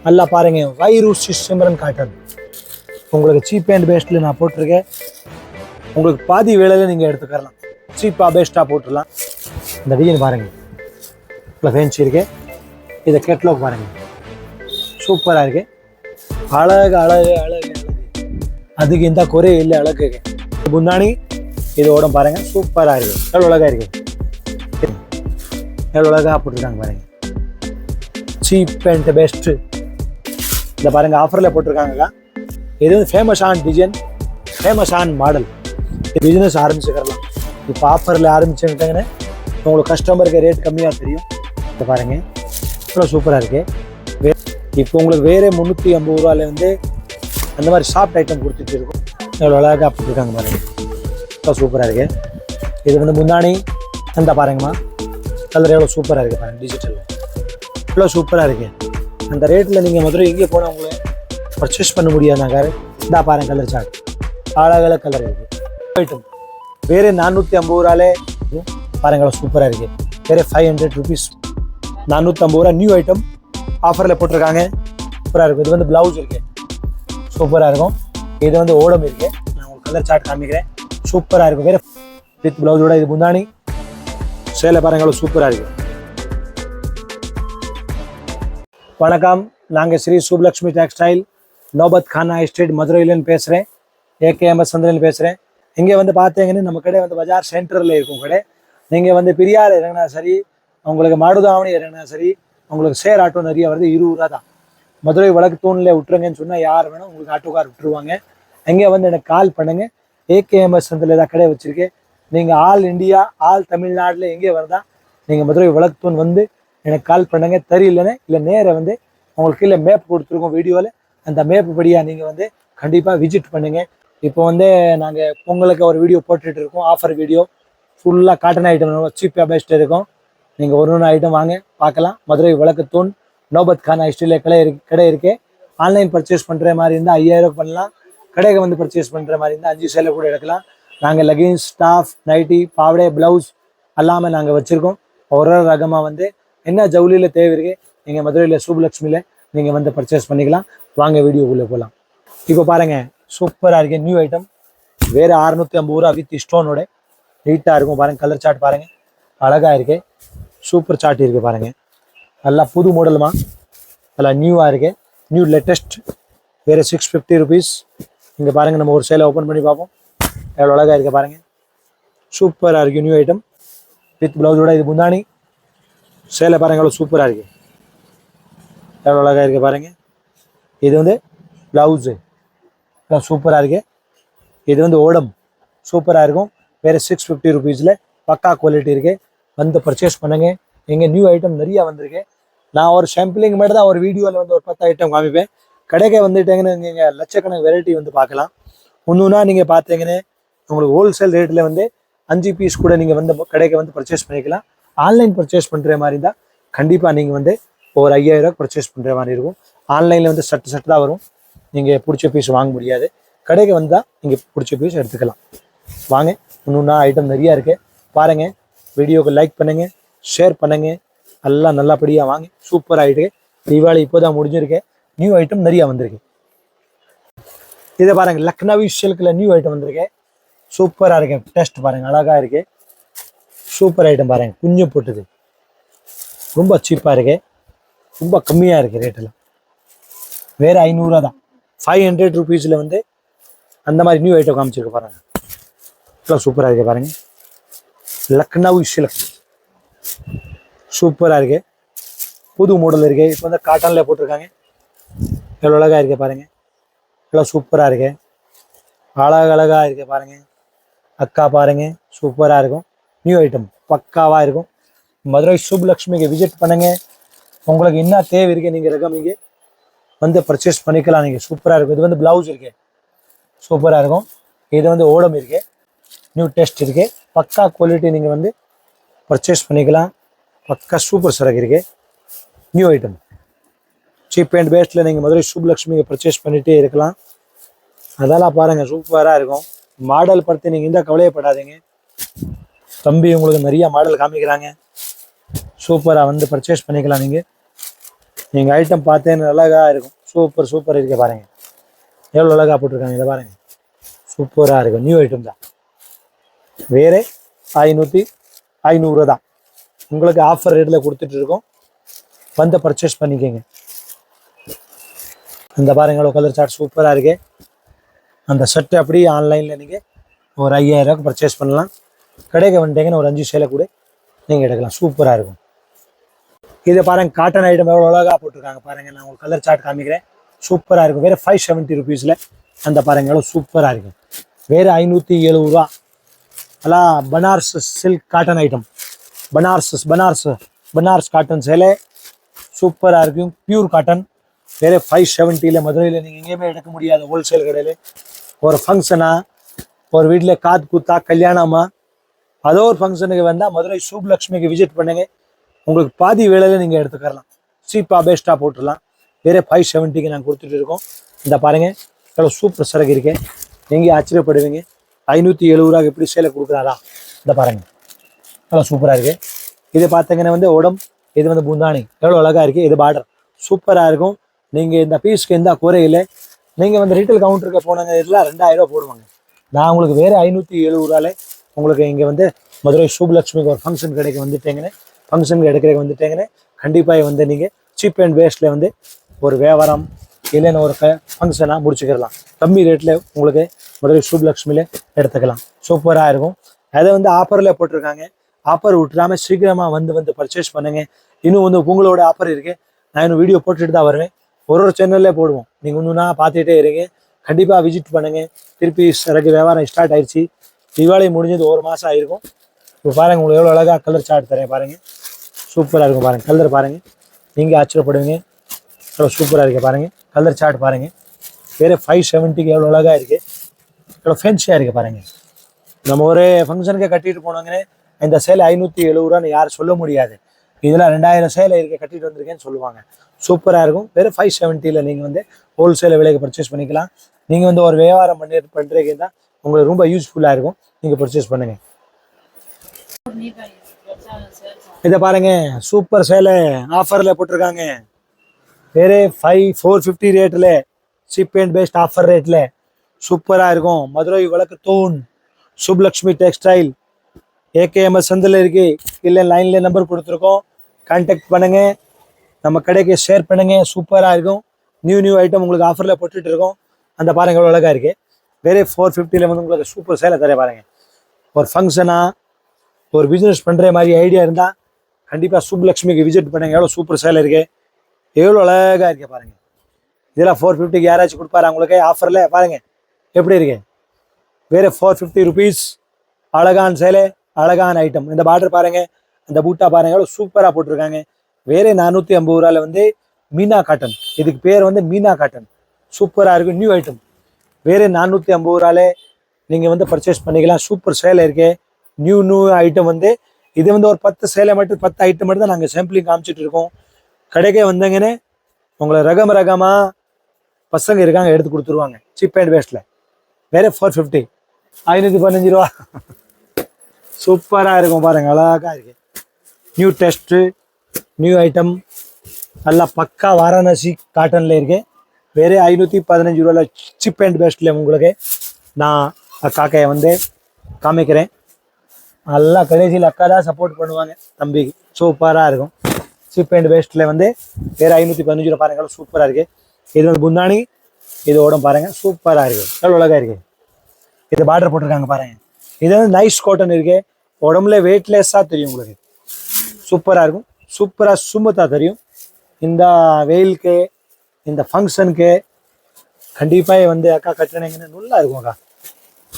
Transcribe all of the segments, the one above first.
நல்லா பாருங்க, வைரூசி சிம்ரன் காட்டன் உங்களுக்கு சீப் அண்ட் பெஸ்ட்டில் நான் போட்டிருக்கேன். உங்களுக்கு பாதி வேலையில் நீங்கள் எடுத்துக்கலாம், சீப்பாக பெஸ்ட்டாக போட்டுடலாம். இந்த டிசைன் பாருங்கள், இவ்வளோ ஃபேன்சி இருக்கு. இதை கேட்லாக் பாருங்கள், சூப்பராக இருக்கு. அழகு அழகு அழகு அழகு, அதுக்கு இந்த குறையே இல்லை அழகு. முந்தானி இதோட பாருங்க, சூப்பராக இருக்கு. எவ்வளோ அழகாக இருக்கு, எவ்வளோ அழகாக போட்டிருக்காங்க பாருங்க. சீப் அண்ட் பெஸ்ட்டு இந்த பாருங்க, ஆஃபரில் போட்டிருக்காங்க. இது வந்து ஃபேமஸான டிசைன், ஃபேமஸான மாடல். பிஸ்னஸ் ஆரம்பிச்சுக்கலாம். இப்போ ஆஃபரில் ஆரம்பிச்சுக்கிட்டாங்கன்னு உங்களுக்கு கஸ்டமருக்கு ரேட் கம்மியாக தெரியும். இதை பாருங்கள், இவ்வளோ சூப்பராக இருக்குது. இப்போ உங்களுக்கு வேறு 350 ரூபாயில் வந்து அந்த மாதிரி சாஃப்ட் ஐட்டம் கொடுத்துட்டு இருக்கும். எவ்வளோ அழகாக போட்டிருக்காங்க பாருங்கள், இவ்வளோ சூப்பராக இருக்குது. இது வந்து முந்தானி அந்த பாருங்கம்மா, கலர் எவ்வளோ சூப்பராக இருக்குது பாருங்கள். டிஜிட்டல் இவ்வளோ சூப்பராக இருக்குது. அந்த ரேட்டில் நீங்கள் மதுரை எங்கே போனால் உங்களை பர்ச்சேஸ் பண்ண முடியாதுனாங்க. இந்த பாருங்கள், கலர் சார்ட் அழகாக கலர் இருக்குது. ஐட்டம் வேறு 450 ரூபாலே பாருங்கள், சூப்பராக இருக்குது. வேறு 500 ருபீஸ், 450 ரூபா நியூ ஐட்டம் ஆஃபரில் போட்டிருக்காங்க. சூப்பராக இருக்கும். இது வந்து ப்ளவுஸ் இருக்குது, சூப்பராக இருக்கும். இது வந்து ஓடம் இருக்குது. நான் உங்களுக்கு கலர் சார்ட் காமிக்கிறேன், சூப்பராக இருக்கும். வேறு வித் ப்ளவுஸோட இது முந்தானி சேலை பாருங்கள், சூப்பராக இருக்குது. வணக்கம், நாங்கள் ஸ்ரீ சுப்லக்ஷ்மி டெக்ஸ்டைல் நோபத் கானா எஸ்டேட் மதுரையிலேருந்து பேசுகிறேன். ஏகேஎம்எஸ் சந்திரன் பேசுகிறேன். இங்கே வந்து பார்த்தீங்கன்னா நம்ம கடை வந்து பஜார் சென்டரில் இருக்கும் கடை. நீங்கள் வந்து பெரியார் இறங்கினா சரி, உங்களுக்கு மாடுதாவணி இறங்கினா சரி, உங்களுக்கு ஷேர் ஆட்டோ நிறைய வருது. 20 ரூபா தான். மதுரை வழக்கு தூணில் விட்டுருங்கன்னு சொன்னால் யார் வேணும் உங்களுக்கு ஆட்டோக்கார் விட்டுருவாங்க. அங்கே வந்து எனக்கு கால் பண்ணுங்கள். ஏகேஎம்எஸ் சந்திரில் தான் கடை வச்சுருக்கேன். நீங்கள் ஆல் இண்டியா, ஆல் தமிழ்நாட்டில் எங்கே வருதா நீங்கள் மதுரை வழக்கு தூண் வந்து எனக்கு கால் பண்ணுங்கள். தெரியலன்னு இல்லை நேராக வந்து உங்களுக்கு கீழே மேப் கொடுத்துருக்கோம் வீடியோவில். அந்த மேப் படியாக நீங்கள் வந்து கண்டிப்பாக விசிட் பண்ணுங்கள். இப்போ வந்து நாங்கள் பொங்கலுக்கு ஒரு வீடியோ போட்டுட்டு இருக்கோம், ஆஃபர் வீடியோ. ஃபுல்லாக காட்டன் ஐட்டம் சீப்பாக பெஸ்ட் இருக்கும். நீங்கள் ஒரு ஐட்டம் வாங்க பார்க்கலாம். மதுரை வழக்கு தூண் நோபத் கானா ஸ்டீலில் கடை இருக்கு. ஆன்லைன் பர்ச்சேஸ் பண்ணுற மாதிரி இருந்தால் 5000 பண்ணலாம். கடைக்கு வந்து பர்ச்சேஸ் பண்ணுற மாதிரி இருந்தால் 5 சேலை கூட எடுக்கலாம். நாங்கள் லெகின்ஸ், ஸ்டாஃப், நைட்டி, பாவடை, ப்ளவுஸ் எல்லாமே நாங்கள் வச்சுருக்கோம். ஒரு ரகமாக வந்து என்ன ஜவுளியில் தேவை இருக்கு நீங்கள் மதுரையில் சுப்லக்ஷ்மியில் நீங்கள் வந்து பர்ச்சேஸ் பண்ணிக்கலாம். வாங்க வீடியோக்குள்ளே போகலாம். இப்போ பாருங்கள், சூப்பராக இருக்குது நியூ ஐட்டம். வேறு 650 ரூபா வித் ஸ்டோனோட நீட்டாக இருக்கும். பாருங்கள், கலர் சார்ட் பாருங்கள், அழகாக இருக்குது. சூப்பர் சார்ட் இருக்குது பாருங்கள், நல்லா புது மாடலுமா, நல்லா நியூவாக இருக்குது. New latest. வேறு 650 ருபீஸ். இங்கே பாருங்கள், நம்ம ஒரு சேலை ஓப்பன் பண்ணி பார்ப்போம். எவ்வளோ அழகாக இருக்குது பாருங்கள், சூப்பராக இருக்குது நியூ ஐட்டம் வித் ப்ளவுஸோட. இது முந்தானி சேலை பாருங்கள், எவ்வளோ சூப்பராக இருக்குது, எவ்வளோ அழகாக இருக்குது பாருங்கள். இது வந்து ப்ளவுஸு சூப்பராக இருக்குது. இது வந்து ஓடம் சூப்பராக இருக்கும். வேறு 650 ருபீஸில் பக்கா குவாலிட்டி இருக்குது. வந்து பர்ச்சேஸ் பண்ணுங்க. எங்கள் நியூ ஐட்டம் நிறையா வந்திருக்கு. நான் ஒரு சாம்பிளிங் மட்டும் தான் ஒரு வீடியோவில் வந்து ஒரு 10 ஐட்டம் காமிப்பேன். கடைக்கு வந்துட்டீங்கன்னு நீங்கள் லட்சக்கணக்கு வெரைட்டி வந்து பார்க்கலாம். ஒன்றுனா நீங்கள் பார்த்தீங்கன்னு உங்களுக்கு ஹோல்சேல் ரேட்டில் வந்து 5 பீஸ் கூட நீங்கள் வந்து கடைக்கு வந்து பர்ச்சேஸ் பண்ணிக்கலாம். ஆன்லைன் பர்ச்சேஸ் பண்ணுற மாதிரி இருந்தால் கண்டிப்பாக நீங்கள் வந்து ஒரு 5000 ரூபா பர்ச்சேஸ் பண்ணுற மாதிரி இருக்கும். ஆன்லைனில் வந்து சட்டு தான் வரும். நீங்கள் பிடிச்ச பீஸ் வாங்க முடியாது. கடைக்கு வந்தால் நீங்கள் பிடிச்ச பீஸ் எடுத்துக்கலாம். வாங்க, இன்னொன்னா ஐட்டம் நிறையா இருக்குது பாருங்கள். வீடியோக்கு லைக் பண்ணுங்கள், ஷேர் பண்ணுங்கள். எல்லாம் நல்லபடியாக வாங்க. சூப்பர் ஆகிட்டு. தீபாவளி இப்போ தான் முடிஞ்சிருக்கு. நியூ ஐட்டம் நிறையா வந்திருக்கு. இதை பாருங்கள், லக்னவி சில்கில் நியூ ஐட்டம் வந்திருக்கு. சூப்பராக இருக்கு. டெஸ்ட் பாருங்கள், அழகாக இருக்குது. சூப்பர் ஐட்டம் பாருங்கள், குஞ்சு போட்டுது. ரொம்ப சீப்பாக இருக்குது, ரொம்ப கம்மியாக இருக்குது ரேட்டெல்லாம். வேறு 500 ரூபா தான். 500 ருபீஸில் வந்து அந்த மாதிரி நியூ ஐட்டம் காமிச்சிருக்கு பாருங்கள். இவ்வளோ சூப்பராக இருக்குது பாருங்கள். லக்னவி சில்க் சூப்பராக இருக்குது. புது மாடல் இருக்குது. இப்போ வந்து காட்டனில் போட்டிருக்காங்க. எவ்வளோ அழகாக இருக்குது பாருங்கள், எவ்வளோ சூப்பராக இருக்குது. அழகாக இருக்குது பாருங்கள். அக்கா பாருங்கள், சூப்பராக இருக்கும். நியூ ஐட்டம் பக்காவாக இருக்கும். மதுரை சுப்லக்ஷ்மிக்கு விசிட் பண்ணுங்கள். உங்களுக்கு என்ன தேவை இருக்குது நீங்கள் ரகம் இங்கே வந்து பர்ச்சேஸ் பண்ணிக்கலாம். நீங்கள் சூப்பராக இருக்கும். இது வந்து ப்ளவுஸ் இருக்குது, சூப்பராக இருக்கும். இது வந்து ஓடம் இருக்குது, நியூ டெஸ்ட் இருக்குது. பக்கா குவாலிட்டி நீங்கள் வந்து பர்ச்சேஸ் பண்ணிக்கலாம். பக்கா சூப்பர் சரக்கு இருக்குது. நியூ ஐட்டம் சீப் அண்ட் பெஸ்ட்டில் நீங்கள் மதுரை சுப்லக்ஷ்மிக்கு பர்ச்சேஸ் பண்ணிகிட்டே இருக்கலாம். அதெல்லாம் பாருங்கள், சூப்பராக இருக்கும். மாடல் பற்றி நீங்கள் இந்த கவலையப்படாதீங்க. தம்பி உங்களுக்கு நிறைய மாடல் காமிக்கிறாங்க. சூப்பராக வந்து பர்ச்சேஸ் பண்ணிக்கலாம். நீங்கள் நீங்கள் ஐட்டம் பார்த்தேன்னு அழகாக இருக்கும். சூப்பர் சூப்பர் இருக்கே பாருங்கள், எவ்வளோ அழகாக போட்டிருக்காங்க. இதை பாருங்கள், சூப்பராக இருக்கும். நியூ ஐட்டம் தான். வேறு 500 தான். உங்களுக்கு ஆஃபர் ரேட்டில் கொடுத்துட்டு இருக்கோம். வந்து பர்ச்சேஸ் பண்ணிக்கோங்க. இந்த பாருங்க கலர் சார்ட் சூப்பராக இருக்கு. அந்த ஷர்ட்டு அப்படியே ஆன்லைனில் நீங்கள் ஒரு 5000 பர்ச்சேஸ் பண்ணலாம். கடைக்கு வந்துட்டீங்கன்னா ஒரு 5 சேலை கூட நீங்கள் எடுக்கலாம். சூப்பராக இருக்கும். இதை பாருங்கள், காட்டன் ஐட்டம் எவ்வளோ அழகாக போட்டிருக்காங்க பாருங்கள். நான் உங்களுக்கு கலர் சார்ட் காமிக்கிறேன். சூப்பராக இருக்கும். வேறு 570 ருபீஸில் அந்த பாருங்கள் எவ்வளோ சூப்பராக இருக்கும். வேறு 570 ரூபா. எல்லாம் Banaras silk cotton item. Banaras cotton சேலை சூப்பராக இருக்கும். Pure cotton. வேறு 570 மதுரையில் நீங்கள் எங்கேயுமே எடுக்க முடியாது. ஹோல்சேல் கடையில் ஒரு ஃபங்க்ஷனா, ஒரு வீட்டில் காது குத்தா, கல்யாணமா, அதோ ஒரு ஃபங்க்ஷனுக்கு வந்தால் மதுரை சூப்லக்ஷ்மிக்கு விசிட் பண்ணுங்க. உங்களுக்கு பாதி வேலையில் நீங்கள் எடுத்துக்கலாம். சீப்பாக பெஸ்ட்டாக போட்டுடலாம். வேறு 570க்கு நாங்கள் கொடுத்துட்டு இருக்கோம். இந்த பாருங்கள் எவ்வளோ சூப்பர் சரக்கு இருக்கேன். எங்கேயும் ஆச்சரியப்படுவீங்க. 570 ரூபாய்க்கு எப்படி சேலை கொடுக்குறாரா? இந்த பாருங்கள் எவ்வளோ சூப்பராக இருக்குது. இது பார்த்தீங்கன்னா வந்து உடம்பு, இது வந்து பூந்தானி, எவ்வளோ அழகாக இருக்குது. இது பார்டர் சூப்பராக இருக்கும். நீங்கள் இந்த பீஸ்க்கு எந்த குறையில்லை. நீங்கள் வந்து ரீட்டைல் கவுண்டருக்கு போனாங்க, இதெல்லாம் 2000 ரூபா போடுவாங்க. நான் உங்களுக்கு வேறு 570 ரூபாயில் உங்களுக்கு இங்கே வந்து மதுரை சூப்லக்ஷ்மிக்கு ஒரு ஃபங்க்ஷன் கடைக்கு வந்துட்டேங்கன்னு, ஃபங்க்ஷனுக்கு எடுக்கிறதுக்கு வந்துட்டேங்கன்னு, கண்டிப்பாக வந்து நீங்கள் சீப் அண்ட் பேஸ்ட்டில் வந்து ஒரு வியாபாரம் இல்லைன்னு ஒரு ஃபங்க்ஷனாக முடிச்சுக்கிடலாம். கம்மி ரேட்டில் உங்களுக்கு மதுரை சூப்லக்ஷ்மியில் எடுத்துக்கலாம். சூப்பராக இருக்கும். அதை வந்து ஆஃபரில் போட்டிருக்காங்க. ஆஃபர் விட்டுறாமல் சீக்கிரமாக வந்து பர்ச்சேஸ் பண்ணுங்க. இன்னும் வந்து உங்களோட ஆஃபர் இருக்குது. நான் இன்னும் வீடியோ போட்டுட்டு தான் வருவேன். ஒரு சேனல்லே போடுவோம். நீங்கள் ஒன்றுனா பார்த்துட்டே இருங்க. கண்டிப்பாக விசிட் பண்ணுங்கள். திருப்பி சரக்கு வியாபாரம் ஸ்டார்ட் ஆயிடுச்சு. தீபாவளி முடிஞ்சது ஒரு மாதம் ஆகிருக்கும். இப்போ பாருங்கள், உங்களுக்கு எவ்வளோ அழகாக கலர் சார்ட் தரேன் பாருங்கள். சூப்பராக இருக்கும் பாருங்கள். கலர் பாருங்கள், நீங்கள் ஆச்சரியப்படுவீங்க. எவ்வளோ சூப்பராக இருக்குது பாருங்கள். கலர் சார்ட் பாருங்கள். வேறு 570க்கு எவ்வளோ அழகாக இருக்குது. எவ்வளோ ஃபேன்சியாக இருக்குது பாருங்கள். நம்ம ஒரு ஃபங்க்ஷனுக்கு கட்டிட்டு போனாங்கன்னு இந்த சேலை 570 ரூபான்னு யாரும் சொல்ல முடியாது. இதில் 2000 சேலை இருக்க கட்டிட்டு வந்திருக்கேன்னு சொல்லுவாங்க. சூப்பராக இருக்கும். வேறு 570ல் நீங்கள் வந்து ஹோல்சேல் விலைக்கு பர்ச்சேஸ் பண்ணிக்கலாம். நீங்கள் வந்து ஒரு வியாபாரம் பண்ணுறீங்க தான் உங்களுக்கு ரொம்ப யூஸ்ஃபுல்லாக இருக்கும். நீங்கள் பர்ச்சேஸ் பண்ணுங்கள். இதை பாருங்கள், சூப்பர் சேலை ஆஃபரில் போட்டிருக்காங்க. வேறு 450 ரேட்டில் சீப் அண்ட் பெஸ்ட் ஆஃபர் ரேட்டில் சூப்பராக இருக்கும். மதுரை வழக்கு தூண் சுப்லக்ஷ்மி டெக்ஸ்டைல் ஏகேஎம்எஸ் சந்தில் இருக்குது. இல்லை லைனில் நம்பர் கொடுத்துருக்கோம். கான்டாக்ட் பண்ணுங்கள். நம்ம கடைக்கு ஷேர் பண்ணுங்கள். சூப்பராக இருக்கும். நியூ ஐட்டம் உங்களுக்கு ஆஃபரில் போட்டுட்டு இருக்கோம். அந்த பாருங்கள் எவ்வளோ அழகாக இருக்குது. வேறு 450ல் வந்து உங்களுக்கு சூப்பர் சேலை தர பாருங்கள். ஒரு ஃபங்க்ஷனாக ஒரு பிஸ்னஸ் பண்ணுற மாதிரி ஐடியா இருந்தால் கண்டிப்பாக சூப்லக்ஷ்மிக்கு விசிட் பண்ணுங்கள். எவ்வளோ சூப்பர் சேலை இருக்குது. எவ்வளோ அழகாக இருக்குது பாருங்கள். இதெல்லாம் 450க்கு யாராச்சும் கொடுப்பாரு உங்களுக்கு ஆஃபரில்? பாருங்கள் எப்படி இருக்கு. வேறு 450 ருபீஸ் அழகான சேலை, அழகான ஐட்டம். இந்த பார்டர் பாருங்கள், அந்த பூட்டா பாருங்கள் எவ்வளோ சூப்பராக போட்டிருக்காங்க. வேறு 450 ரூபாயில் வந்து மீனா காட்டன். இதுக்கு பேர் வந்து மீனா காட்டன். சூப்பராக இருக்கும். New item. வேறு 450 ரூபாயில் நீங்கள் வந்து பர்ச்சேஸ் பண்ணிக்கலாம். சூப்பர் சேலை இருக்கு. நியூ ஐட்டம் வந்து இது வந்து ஒரு 10 சேலை மட்டும் 10 ஐட்டம் மட்டும் தான் நாங்கள் சாம்பிளிங் காமிச்சிட்டு இருக்கோம். கடைக்கே வந்தங்கன்னு உங்களை ரகமாக பசங்க இருக்காங்க, எடுத்து கொடுத்துருவாங்க சீப் அண்ட் பெஸ்ட்டில். வேறு 450 515 ரூபா. சூப்பராக இருக்கும் பாருங்கள், அழகாக இருக்கு. நியூ டெஸ்ட்டு, நியூ ஐட்டம், நல்லா பக்கா வாரணாசி காட்டனில் இருக்கு. வேறு 515 ரூபாயில் சீப் அண்ட் பெஸ்ட்டில் உங்களுக்கு நான் அக்காக்கையை வந்து காமிக்கிறேன். நல்லா கடைசியில் அக்கா தான் சப்போர்ட் பண்ணுவாங்க தம்பிக்கு. சூப்பராக இருக்கும். சீப் அண்ட் பெஸ்ட்டில் வந்து வேறு 515 ரூபா பாருங்கள், சூப்பராக இருக்குது. இது வந்து புந்தானி, இது உடம்பு பாருங்கள் சூப்பராக இருக்குது. எவ்வளோ அழகாக இருக்குது. இது பார்டர் போட்டிருக்காங்க பாருங்கள். இது வந்து நைஸ் காட்டன் இருக்குது. உடம்புல வெயிட்லெஸ்ஸாக தெரியும் உங்களுக்கு. சூப்பராக இருக்கும். சூப்பராக சுமத்தாக தெரியும். இந்த வெயிலுக்கு, இந்த ஃபங்க்ஷனுக்கு கண்டிப்பாக வந்து அக்கா கட்டினீங்கன்னு நல்லா இருக்கும் அக்கா.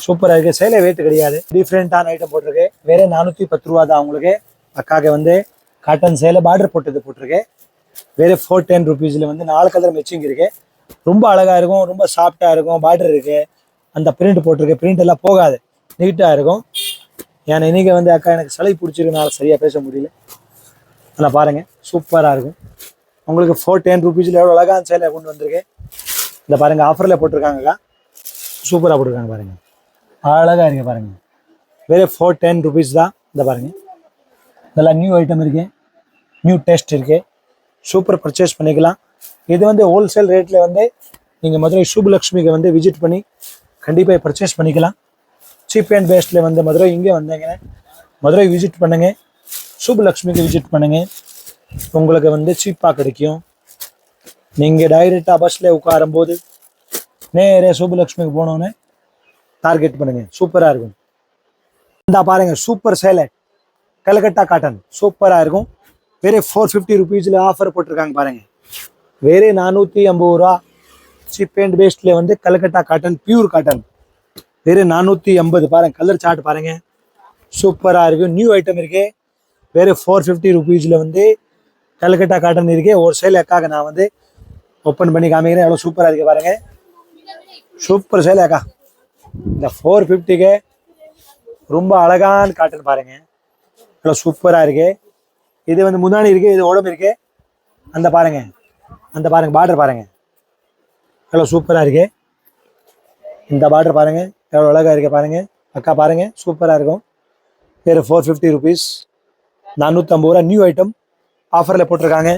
சூப்பராக இருக்குது. சேலை வெயிட் கிடையாது. டிஃப்ரெண்ட்டான ஐட்டம் போட்டிருக்கு. வேறு 410 ரூபா தான் உங்களுக்கு. அக்காவுக்கு வந்து காட்டன் சேலை பார்டர் போட்டிருக்கு. வேறு 410 ருபீஸில் வந்து 4 கலர் மேட்சிங் இருக்குது. ரொம்ப அழகாக இருக்கும். ரொம்ப சாஃப்டாக இருக்கும். பார்டர் இருக்குது. அந்த பிரிண்ட் போட்டிருக்கு. பிரிண்ட் எல்லாம் போகாது, நீட்டாக இருக்கும். ஏன்னா இன்றைக்கி வந்து அக்கா எனக்கு சளை பிடிச்சிருக்கனால சரியாக பேச முடியல. நல்லா பாருங்கள், சூப்பராக இருக்கும். உங்களுக்கு 410 ருபீஸில் எவ்வளோ அழகான சேலை கொண்டு வந்திருக்கு. இந்த பாருங்கள், ஆஃபரில் போட்டிருக்காங்கக்கா. சூப்பராக போட்டிருக்காங்க பாருங்கள், அழகாக இருக்குது பாருங்கள். வேறு 410 ருபீஸ் தான். இந்த பாருங்கள், இதெல்லாம் நியூ ஐட்டம் இருக்குது. நியூ டேஸ்ட் இருக்குது. சூப்பர் பர்ச்சேஸ் பண்ணிக்கலாம். இது வந்து ஹோல்சேல் ரேட்டில் வந்து நீங்கள் மதுரை சுப்புலக்ஷ்மிக்கு வந்து விசிட் பண்ணி கண்டிப்பாக பர்ச்சேஸ் பண்ணிக்கலாம். சீப் அண்ட் பெஸ்ட்டில் வந்து மதுரை இங்கே வந்தீங்கன்னா மதுரை விசிட் பண்ணுங்கள், சுப்புலக்ஷ்மிக்கு விசிட் பண்ணுங்கள். உங்களுக்கு வந்து சீப்பாக கிடைக்கும். நீங்கள் டைரெக்டாக பஸ்ஸில் உட்காரும்போது நேரே சுப்புலக்ஷ்மிக்கு போனோன்னே டார்கெட் பண்ணுங்கள், சூப்பராக இருக்கும். இந்த பாருங்கள் சூப்பர் சேலை கல்கட்டா காட்டன் சூப்பராக இருக்கும். வேறு 450 ருபீஸில் ஆஃபர் போட்டிருக்காங்க பாருங்கள். வேறு 450 ரூபா சீப் அண்ட் பெஸ்ட்டில் வந்து கல்கட்டா காட்டன் பியூர் காட்டன் வேறு 450. பாருங்கள் கலர் சார்ட் பாருங்கள், சூப்பராக இருக்கும். நியூ ஐட்டம் இருக்கு. வேறு 450 ருபீஸில் வந்து கல்கட்டா காட்டன் இருக்கு. ஒரு சேலைக்காக நான் வந்து ஓப்பன் பண்ணி காமிக்கிறேன். எவ்வளோ சூப்பராக இருக்கு பாருங்கள், சூப்பர் சேலைக்கா. இந்த 450க்கு ரொம்ப அழகான காட்டன் பாருங்கள், எவ்வளோ சூப்பராக இருக்கு. இது வந்து முந்தானி இருக்கு, இது உடம்பு இருக்கு. அந்த பாருங்க, அந்த பாருங்க பார்டர் பாருங்க, எவ்வளோ சூப்பராக இருக்கு. இந்த பார்டர் பாருங்க, எவ்வளோ அழகாக இருக்கு பாருங்க அக்கா, பாருங்க சூப்பராக இருக்கும். வேறு 450 ருபீஸ், 450 ரூபா. நியூ ஐட்டம் ஆஃபரில் போட்டிருக்காங்க,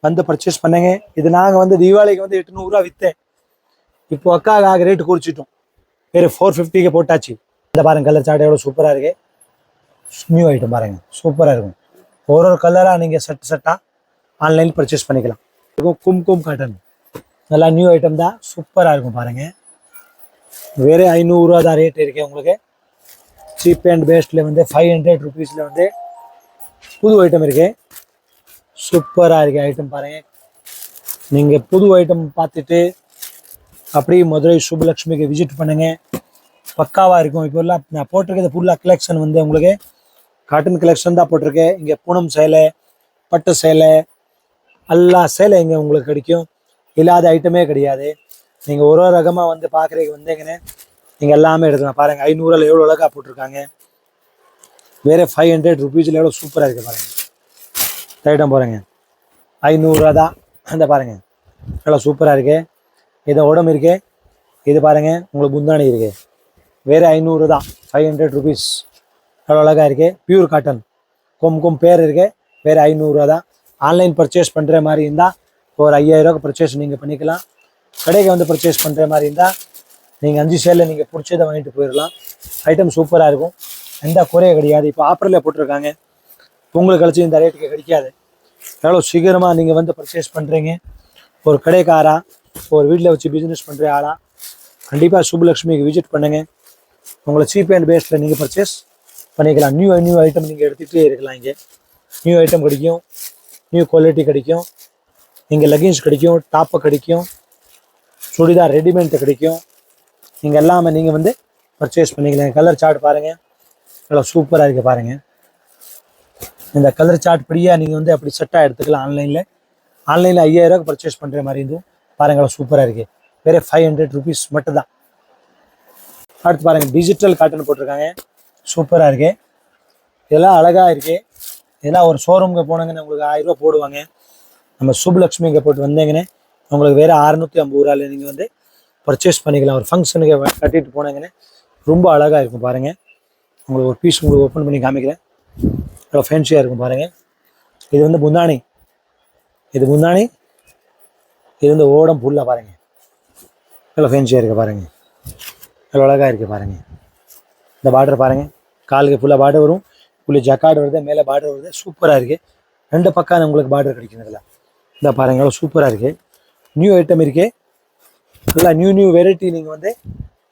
வந்து பர்ச்சேஸ் பண்ணுங்க. இது நாங்கள் வந்து தீபாவளிக்கு வந்து 800 ரூபா விற்றேன். இப்போ அக்காவுக்காக ரேட்டு குறிச்சிட்டோம். வேறு 450க்கு போட்டாச்சு. இந்த பாருங்க கலர் சார்ட் எவ்வளோ சூப்பராக இருக்கு. நியூ ஐட்டம் பாருங்க, சூப்பராக இருக்கும். ஒரு கலராக நீங்கள் செட்டாக ஆன்லைன் பர்ச்சேஸ் பண்ணிக்கலாம். கும்கும் காட்டன் நல்லா நியூ ஐட்டம் தான், சூப்பராக இருக்கும் பாருங்கள். வேறு 500 ரூபா தான் ரேட் இருக்குது உங்களுக்கு. சீப் அண்ட் பெஸ்ட்டில் வந்து 500 ருபீஸில் வந்து புது ஐட்டம் இருக்குது. சூப்பராக இருக்குது ஐட்டம் பாருங்கள். நீங்கள் புது ஐட்டம் பார்த்துட்டு அப்படியே மதுரை சுப்புலக்ஷ்மிக்கு விசிட் பண்ணுங்கள், பக்காவாக இருக்கும். இப்போ எல்லாம் நான் போட்டிருக்கிறது ஃபுல்லாக கலெக்ஷன் வந்து உங்களுக்கு காட்டன் கலெக்ஷன் தான் போட்டிருக்கேன். இங்கே பூனம் சேலை, பட்டு சேலை, எல்லா சேலை இங்கே உங்களுக்கு கிடைக்கும். இல்லாத ஐட்டமே கிடையாது. நீங்கள் ஒரு ரகமாக வந்து பார்க்குறதுக்கு வந்தீங்கன்னு நீங்கள் எல்லாமே எடுக்கலாம். பாருங்கள் 500 எவ்வளோ அழகாக போட்டிருக்காங்க. வேறு 500 ருபீஸில் எவ்வளோ சூப்பராக இருக்குது பாருங்கள். ஐட்டம் பாருங்கள் 500 ரூபா தான். அந்த பாருங்கள் எவ்வளோ சூப்பராக இருக்குது. இது உடம்பு இருக்குது. இது பாருங்கள் உங்களுக்கு முந்தானி இருக்குது. வேறு 500 தான், 500 ருபீஸ். எவ்வளோ அழகாக இருக்குது. பியூர் காட்டன் கொம் பேர் இருக்குது. வேறு 500 ரூபா தான். ஆன்லைன் பர்ச்சேஸ் பண்ணுற மாதிரி இருந்தால் ஒரு 5000 ரூபாய்க்கு பர்ச்சேஸ் நீங்கள் பண்ணிக்கலாம். கடைக்கு வந்து பர்ச்சேஸ் பண்ணுற மாதிரி இருந்தால் நீங்கள் 5 சேலில் நீங்கள் பிடிச்சதை வாங்கிட்டு போயிடலாம். ஐட்டம் சூப்பராக இருக்கும், எந்த குறைய கிடையாது. இப்போ ஆஃபரில் போட்டிருக்காங்க, பொங்கல் கழிச்சு இந்த ரேட்டுக்கு கிடைக்காது. எவ்வளோ சீக்கிரமாக நீங்கள் வந்து பர்ச்சேஸ் பண்ணுறீங்க. ஒரு கடைக்காரா, ஒரு வீட்டில் வச்சு பிஸ்னஸ் பண்ணுற ஆளா, கண்டிப்பாக சுப்புலக்ஷ்மிக்கு விசிட் பண்ணுங்கள். உங்களை சீப் அண்ட் பெஸ்ட்டில் நீங்கள் பர்ச்சேஸ் பண்ணிக்கலாம். நியூ ஐட்டம் நீங்கள் எடுத்துகிட்டே இருக்கலாம். இங்கே நியூ ஐட்டம் கிடைக்கும், நியூ குவாலிட்டி கிடைக்கும். இங்கே லெகின்ஸ் கிடைக்கும், டாப்பு கிடைக்கும், சுடிதார் ரெடிமேட் கிடைக்கும். நீங்கள் எல்லாமே நீங்கள் வந்து பர்ச்சேஸ் பண்ணிக்கலாம். கலர் சார்ட் பாருங்கள், நல்லா சூப்பராக இருக்குது பாருங்கள். இந்த கலர் சார்ட் படியாக நீங்கள் வந்து அப்படி செட்டாக எடுத்துக்கலாம். ஆன்லைனில் 5000 ரூபாய்க்கு பர்ச்சேஸ் பண்ணுற மாதிரி இருந்தும் பாருங்கள், சூப்பராக இருக்குது. வேறு 500 ருபீஸ் மட்டும்தான். அடுத்து பாருங்கள் டிஜிட்டல் காட்டன் போட்டிருக்காங்க, சூப்பராக இருக்குது. இதெல்லாம் அழகாக இருக்குது. இதெல்லாம் ஒரு ஷோரூமுக்கு போனாங்கன்னு உங்களுக்கு 1000 ரூபா போடுவாங்க. நம்ம சுப்புலக்ஷ்மிக்கு போட்டு வந்தீங்கன்னு உங்களுக்கு வேறு 650 ரூபாயில் நீங்கள் வந்து பர்ச்சேஸ் பண்ணிக்கலாம். ஒரு ஃபங்க்ஷனுக்கு கட்டிட்டு போனாங்கன்னு ரொம்ப அழகாக இருக்கும் பாருங்கள். உங்களுக்கு ஒரு பீஸ் உங்களுக்கு ஓப்பன் பண்ணி காமிக்கிறேன், ரொம்ப ஃபேன்சியாக இருக்கும் பாருங்கள். இது வந்து முந்தானி, இது முந்தானி, இது வந்து ஓடம் ஃபுல்லாக பாருங்கள், எவ்வளோ ஃபேன்சியாக இருக்குது பாருங்கள், எவ்வளோ அழகாக இருக்குது பாருங்கள். இந்த பார்டர் பாருங்கள், காலுக்கு ஃபுல்லாக பார்டர் வரும், உள்ளே ஜக்கார்டு வருது, மேலே பார்டர் வருது, சூப்பராக இருக்குது. 2 பக்கம் உங்களுக்கு பார்டர் கிடைக்கும். இதில் இந்த பாருங்கள் எவ்வளோ சூப்பராக இருக்குது. நியூ ஐட்டம் இருக்குது, நல்லா நியூ வெரைட்டி. நீங்கள் வந்து